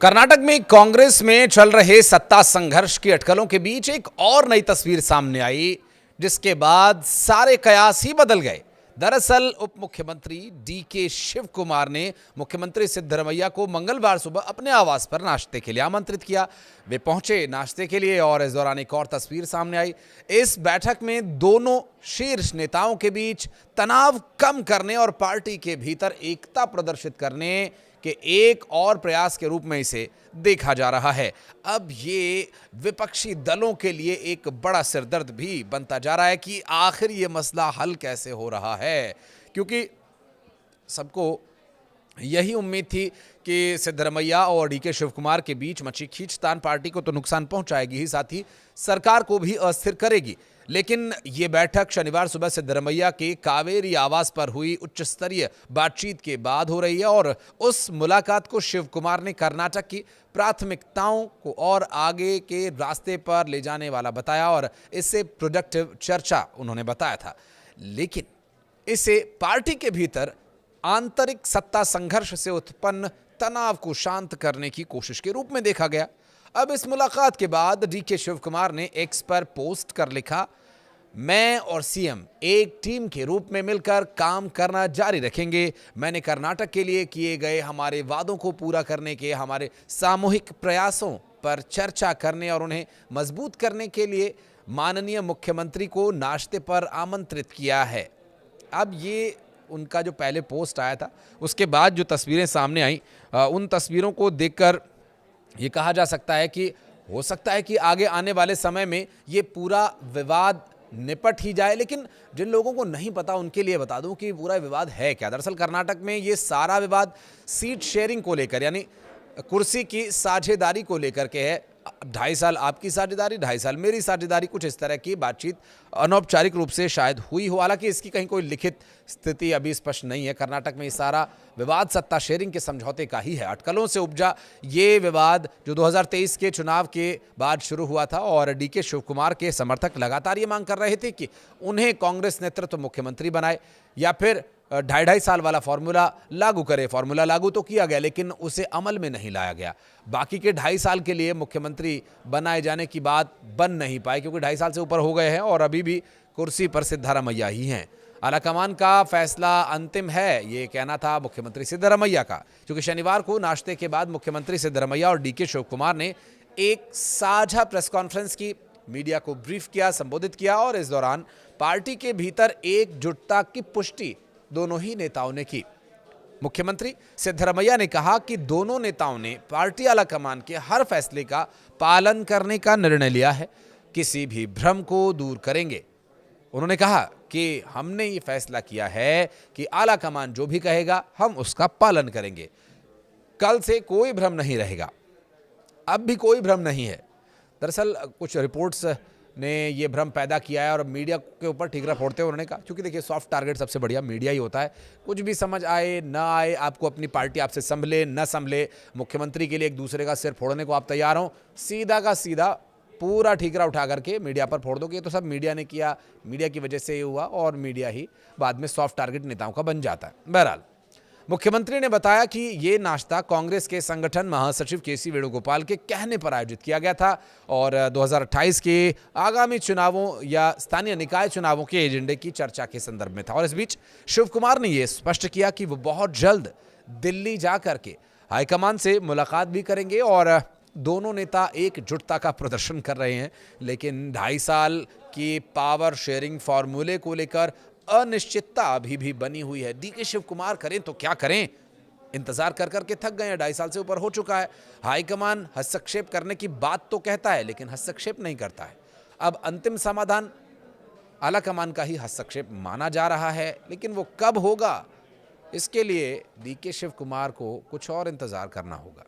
कर्नाटक में कांग्रेस में चल रहे सत्ता संघर्ष की अटकलों के बीच एक और नई तस्वीर सामने आई, जिसके बाद सारे कयास ही बदल गए। दरअसल उप मुख्यमंत्री डीके शिव कुमार ने मुख्यमंत्री सिद्धरमैया को मंगलवार सुबह अपने आवास पर नाश्ते के लिए आमंत्रित किया। वे पहुंचे नाश्ते के लिए और इस दौरान एक और तस्वीर सामने आई। इस बैठक में दोनों शीर्ष नेताओं के बीच तनाव कम करने और पार्टी के भीतर एकता प्रदर्शित करने के एक और प्रयास के रूप में इसे देखा जा रहा है। अब ये विपक्षी दलों के लिए एक बड़ा सिरदर्द भी बनता जा रहा है कि आखिर ये मसला हल कैसे हो रहा है, क्योंकि सबको यही उम्मीद थी कि सिद्धरमैया और डीके शिवकुमार के बीच मची खींचतान पार्टी को तो नुकसान पहुंचाएगी ही, साथ ही सरकार को भी अस्थिर करेगी। लेकिन ये बैठक शनिवार सुबह सिद्धरमैया के कावेरी आवास पर हुई उच्च स्तरीय बातचीत के बाद हो रही है और उस मुलाकात को शिव कुमार ने कर्नाटक की प्राथमिकताओं को और आगे के रास्ते पर ले जाने वाला बताया और इससे प्रोडक्टिव चर्चा उन्होंने बताया था। लेकिन इसे पार्टी के भीतर आंतरिक सत्ता संघर्ष से उत्पन्न तनाव को शांत करने की कोशिश के रूप में देखा गया। अब इस मुलाकात के बाद डीके शिव कुमार ने एक्स पर पोस्ट कर लिखा, मैं और सीएम एक टीम के रूप में मिलकर काम करना जारी रखेंगे। मैंने कर्नाटक के लिए किए गए हमारे वादों को पूरा करने के हमारे सामूहिक प्रयासों पर चर्चा करने और उन्हें मजबूत करने के लिए माननीय मुख्यमंत्री को नाश्ते पर आमंत्रित किया है। अब ये उनका जो पहले पोस्ट आया था, उसके बाद जो तस्वीरें सामने आई, उन तस्वीरों को देखकर ये कहा जा सकता है कि हो सकता है कि आगे आने वाले समय में ये पूरा विवाद निपट ही जाए। लेकिन जिन लोगों को नहीं पता उनके लिए बता दूं कि पूरा विवाद है क्या। दरअसल कर्नाटक में ये सारा विवाद सीट शेयरिंग को लेकर, यानी कुर्सी की साझेदारी को लेकर के है। 2.5 साल आपकी साझेदारी, 2.5 साल मेरी साझेदारी, कुछ इस तरह की बातचीत अनौपचारिक रूप से शायद हुई हो। हालांकि इसकी कहीं कोई लिखित स्थिति अभी स्पष्ट नहीं है। कर्नाटक में ये सारा विवाद सत्ता शेयरिंग के समझौते का ही है। अटकलों से उपजा ये विवाद जो 2023 के चुनाव के बाद शुरू हुआ था और डीके शिवकुमार के समर्थक लगातार ये मांग कर रहे थे कि उन्हें कांग्रेस नेतृत्व मुख्यमंत्री बनाए या फिर 2.5 साल वाला फॉर्मूला लागू करे। फॉर्मूला लागू तो किया गया लेकिन उसे अमल में नहीं लाया गया। बाकी के 2.5 साल के लिए मुख्यमंत्री बनाए जाने की बात बन नहीं पाई, क्योंकि 2.5 साल से ऊपर हो गए हैं और अभी भी कुर्सी पर सिद्धरमैया ही हैं। आलाकमान का फैसला अंतिम है, ये कहना था मुख्यमंत्री सिद्धरमैया का, क्योंकि शनिवार को नाश्ते के बाद मुख्यमंत्री सिद्धरमैया और डीके शिवकुमार ने एक साझा प्रेस कॉन्फ्रेंस की, मीडिया को ब्रीफ किया, संबोधित किया और इस दौरान पार्टी के भीतर एकजुटता की पुष्टि दोनों ही नेताओं ने की। मुख्यमंत्री सिद्धरमैया ने कहा कि दोनों नेताओं ने पार्टी आलाकमान के हर फैसले का पालन करने का निर्णय लिया है, किसी भी भ्रम को दूर करेंगे। उन्होंने कहा कि हमने ये फैसला किया है कि आलाकमान जो भी कहेगा हम उसका पालन करेंगे। कल से कोई भ्रम नहीं रहेगा, अब भी कोई भ्रम नहीं है। दरअसल कुछ रिपोर्ट्स ने ये भ्रम पैदा किया है और मीडिया के ऊपर ठीकरा फोड़ते हुए उन्होंने कहा, क्योंकि देखिए सॉफ्ट टारगेट सबसे बढ़िया मीडिया ही होता है। कुछ भी समझ आए ना आए, आपको अपनी पार्टी आपसे संभले न संभले, मुख्यमंत्री के लिए एक दूसरे का सिर फोड़ने को आप तैयार हो, सीधा का सीधा पूरा ठीकरा उठा करके मीडिया पर फोड़ दो कि ये तो सब मीडिया ने किया, मीडिया की वजह से ये हुआ और मीडिया ही बाद में सॉफ्ट टारगेट नेताओं का बन जाता है। बहरहाल मुख्यमंत्री ने बताया कि ये नाश्ता कांग्रेस के संगठन महासचिव केसी वेणुगोपाल के कहने पर आयोजित किया गया था और 2028 के आगामी चुनावों या स्थानीय निकाय चुनावों के एजेंडे की चर्चा के संदर्भ में था। और इस बीच शिव कुमार ने यह स्पष्ट किया कि वो बहुत जल्द दिल्ली जाकर के हाईकमान से मुलाकात भी करेंगे और दोनों नेता एकजुटता का प्रदर्शन कर रहे हैं। लेकिन 2.5 साल की पावर शेयरिंग फॉर्मूले को लेकर अनिश्चितता अभी भी बनी हुई है। डीके शिवकुमार करें तो क्या करें, इंतजार कर करके थक गए हैं, 2.5 साल से ऊपर हो चुका है। हाईकमान हस्तक्षेप करने की बात तो कहता है लेकिन हस्तक्षेप नहीं करता है। अब अंतिम समाधान आलाकमान का ही हस्तक्षेप माना जा रहा है, लेकिन वो कब होगा इसके लिए डीके शिवकुमार को कुछ और इंतजार करना होगा।